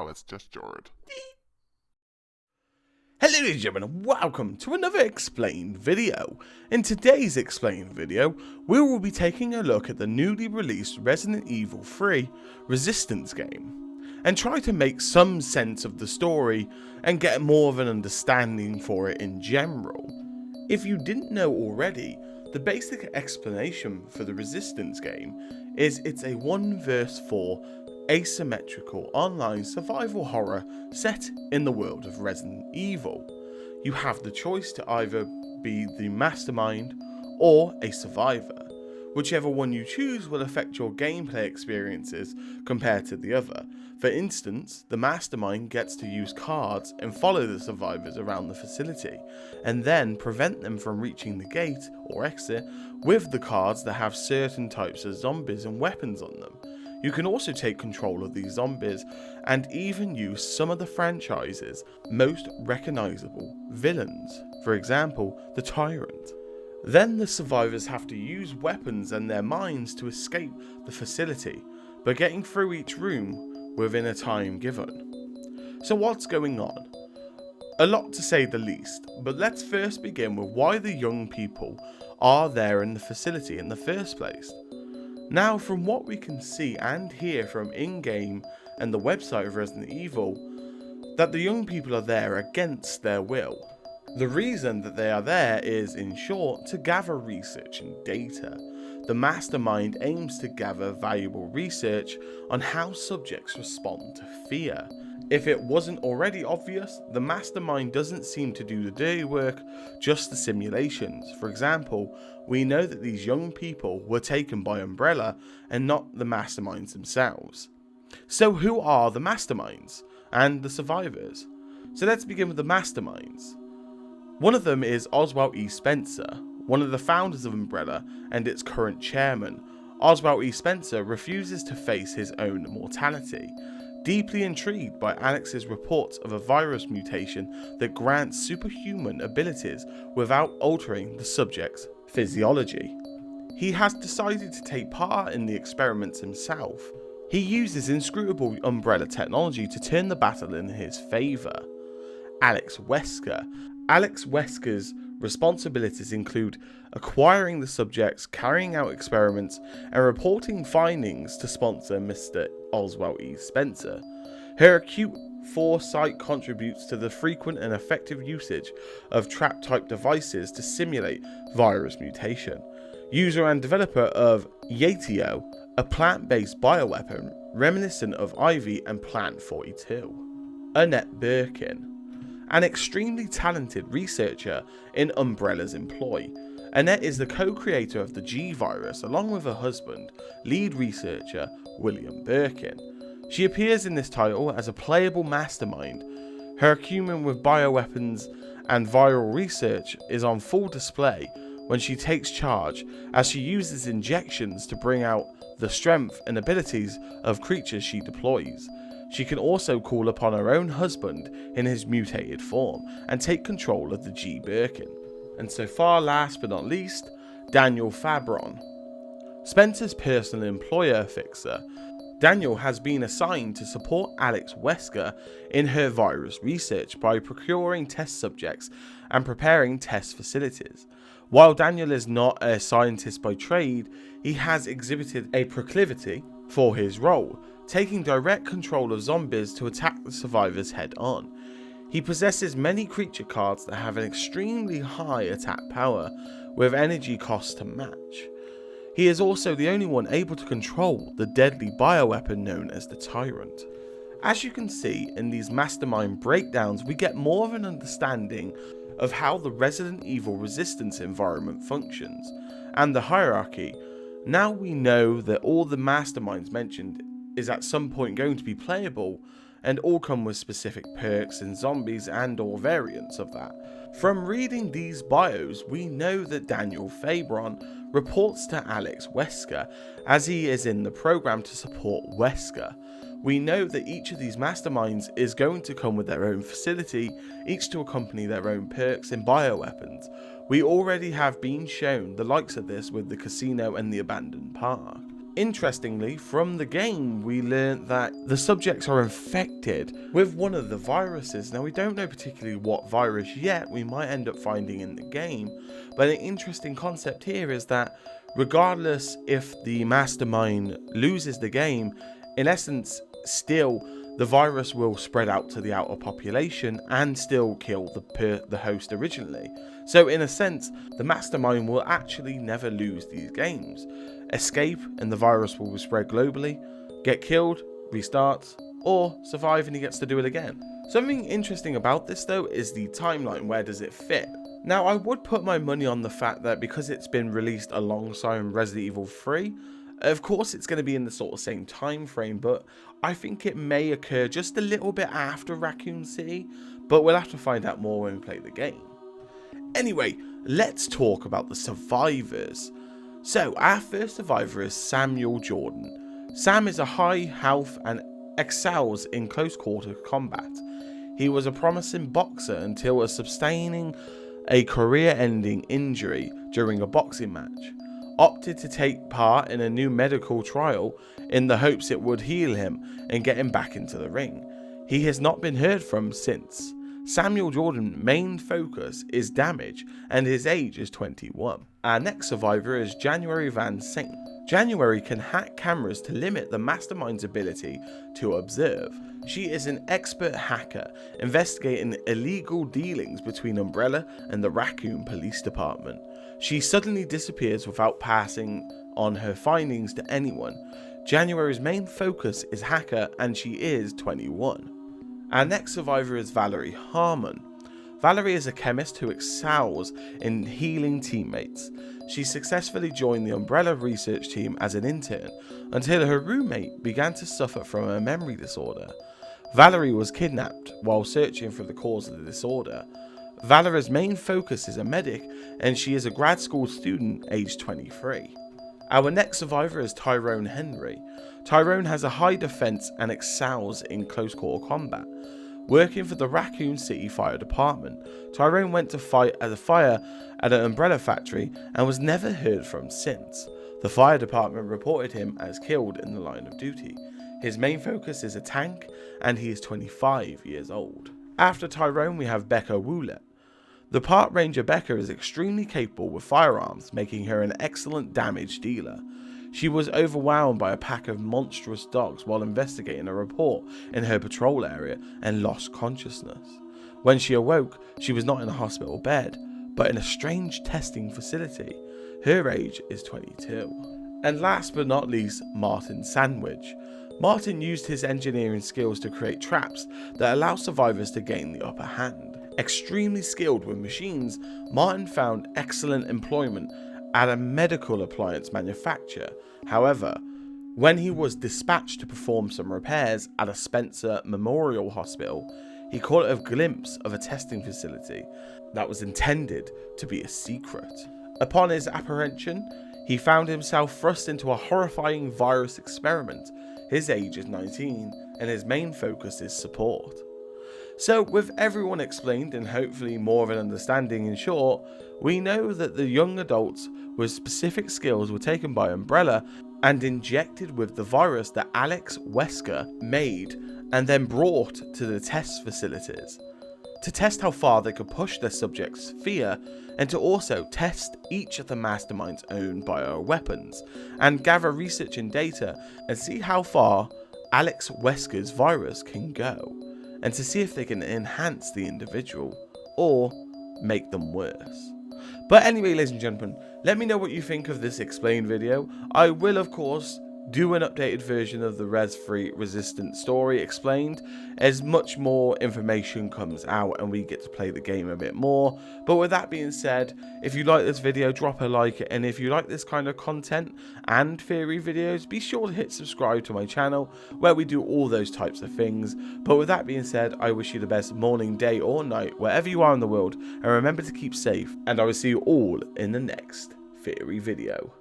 Itsjustjord. Hello ladies and gentlemen, and welcome to another explained video. In today's explained video, we will be taking a look at the newly released Resident Evil 3 Resistance game, and try to make some sense of the story and get more of an understanding for it in general. If you didn't know already, the basic explanation for the Resistance game is it's a 1 vs 4 asymmetrical online survival horror set in the world of Resident Evil. You have the choice to either be the mastermind or a survivor. Whichever one you choose will affect your gameplay experiences compared to the other. For instance, the mastermind gets to use cards and follow the survivors around the facility, and then prevent them from reaching the gate or exit with the cards that have certain types of zombies and weapons on them. You can also take control of these zombies and even use some of the franchise's most recognisable villains, for example, the Tyrant. Then the survivors have to use weapons and their minds to escape the facility, but getting through each room within a time given. So what's going on? A lot to say the least, but let's first begin with why the young people are there in the facility in the first place. Now, from what we can see and hear from in-game and the website of Resident Evil, that the young people are there against their will. The reason that they are there is, in short, to gather research and data. The mastermind aims to gather valuable research on how subjects respond to fear. If it wasn't already obvious, the mastermind doesn't seem to do the dirty work, just the simulations. For example, we know that these young people were taken by Umbrella and not the masterminds themselves. So who are the masterminds and the survivors? So let's begin with the masterminds. One of them is Ozwell E. Spencer, one of the founders of Umbrella and its current chairman. Ozwell E. Spencer refuses to face his own mortality. Deeply intrigued by Alex's reports of a virus mutation that grants superhuman abilities without altering the subject's physiology, he has decided to take part in the experiments himself. He uses inscrutable Umbrella technology to turn the battle in his favour. Alex Wesker. Alex Wesker's responsibilities include acquiring the subjects, carrying out experiments, and reporting findings to sponsor Mr. Ozwell E. Spencer. Her acute foresight contributes to the frequent and effective usage of trap-type devices to simulate virus mutation. User and developer of Yatio, a plant-based bioweapon reminiscent of Ivy and Plant 42. Annette Birkin. An extremely talented researcher in Umbrella's employ. Annette is the co-creator of the G virus along with her husband, lead researcher William Birkin. She appears in this title as a playable mastermind. Her acumen with bioweapons and viral research is on full display when she takes charge, as she uses injections to bring out the strength and abilities of creatures she deploys. She can also call upon her own husband in his mutated form and take control of the G Birkin. And so far, last but not least, Daniel Fabron. Spencer's personal employer fixer, Daniel has been assigned to support Alex Wesker in her virus research by procuring test subjects and preparing test facilities. While Daniel is not a scientist by trade, he has exhibited a proclivity for his role, taking direct control of zombies to attack the survivors head on. He possesses many creature cards that have an extremely high attack power, with energy costs to match. He is also the only one able to control the deadly bioweapon known as the Tyrant. As you can see in these mastermind breakdowns, we get more of an understanding of how the Resident Evil Resistance environment functions, and the hierarchy. Now we know that all the masterminds mentioned is at some point going to be playable, and all come with specific perks and zombies and or variants of that. From reading these bios, we know that Daniel Fabron reports to Alex Wesker, as he is in the program to support Wesker. We know that each of these masterminds is going to come with their own facility, each to accompany their own perks and bioweapons. We already have been shown the likes of this with the casino and the abandoned park. Interestingly, from the game, we learned that the subjects are infected with one of the viruses. Now, we don't know particularly what virus yet, we might end up finding in the game, but an interesting concept here is that regardless if the mastermind loses the game, in essence, still the virus will spread out to the outer population and still kill the host originally. So in a sense, the mastermind will actually never lose these games. Escape and the virus will spread globally, get killed, restarts, or survive and he gets to do it again. Something interesting about this though is the timeline. Where does it fit? Now, I would put my money on the fact that because it's been released alongside Resident Evil 3, of course it's going to be in the sort of same time frame, but I think it may occur just a little bit after Raccoon City, but we'll have to find out more when we play the game. Anyway, let's talk about the survivors. So, our first survivor is Samuel Jordan. Sam is a high health and excels in close quarter combat. He was a promising boxer until sustaining a career-ending injury during a boxing match. Opted to take part in a new medical trial in the hopes it would heal him and get him back into the ring. He has not been heard from since. Samuel Jordan's main focus is damage and his age is 21. Our next survivor is January Van Saint. January can hack cameras to limit the mastermind's ability to observe. She is an expert hacker investigating illegal dealings between Umbrella and the Raccoon Police Department. She suddenly disappears without passing on her findings to anyone. January's main focus is hacker and she is 21. Our next survivor is Valerie Harmon. Valerie is a chemist who excels in healing teammates. She successfully joined the Umbrella research team as an intern until her roommate began to suffer from a memory disorder. Valerie was kidnapped while searching for the cause of the disorder. Valerie's main focus is a medic and she is a grad school student aged 23. Our next survivor is Tyrone Henry. Tyrone has a high defense and excels in close quarter combat. Working for the Raccoon City Fire Department, Tyrone went to fight a fire at an Umbrella factory and was never heard from since. The fire department reported him as killed in the line of duty. His main focus is a tank and he is 25 years old. After Tyrone, we have Becca Woolett. The Park Ranger Becca is extremely capable with firearms, making her an excellent damage dealer. She was overwhelmed by a pack of monstrous dogs while investigating a report in her patrol area and lost consciousness. When she awoke, she was not in a hospital bed, but in a strange testing facility. Her age is 22. And last but not least, Martin Sandwich. Martin used his engineering skills to create traps that allow survivors to gain the upper hand. Extremely skilled with machines, Martin found excellent employment at a medical appliance manufacturer. However, when he was dispatched to perform some repairs at a Spencer Memorial Hospital, he caught a glimpse of a testing facility that was intended to be a secret. Upon his apprehension, he found himself thrust into a horrifying virus experiment. His age is 19 and his main focus is support. So with everyone explained and hopefully more of an understanding in short, we know that the young adults with specific skills were taken by Umbrella and injected with the virus that Alex Wesker made and then brought to the test facilities to test how far they could push their subjects' fear and to also test each of the mastermind's own bioweapons and gather research and data and see how far Alex Wesker's virus can go, and to see if they can enhance the individual or make them worse. But anyway, ladies and gentlemen, let me know what you think of this explained video. I will, of course, do an updated version of the Res 3 Resistance story explained as much more information comes out and we get to play the game a bit more. But with that being said, if you like this video, drop a like, and if you like this kind of content and theory videos, be sure to hit subscribe to my channel where we do all those types of things. But with that being said, I wish you the best morning, day or night wherever you are in the world, and remember to keep safe, and I will see you all in the next theory video.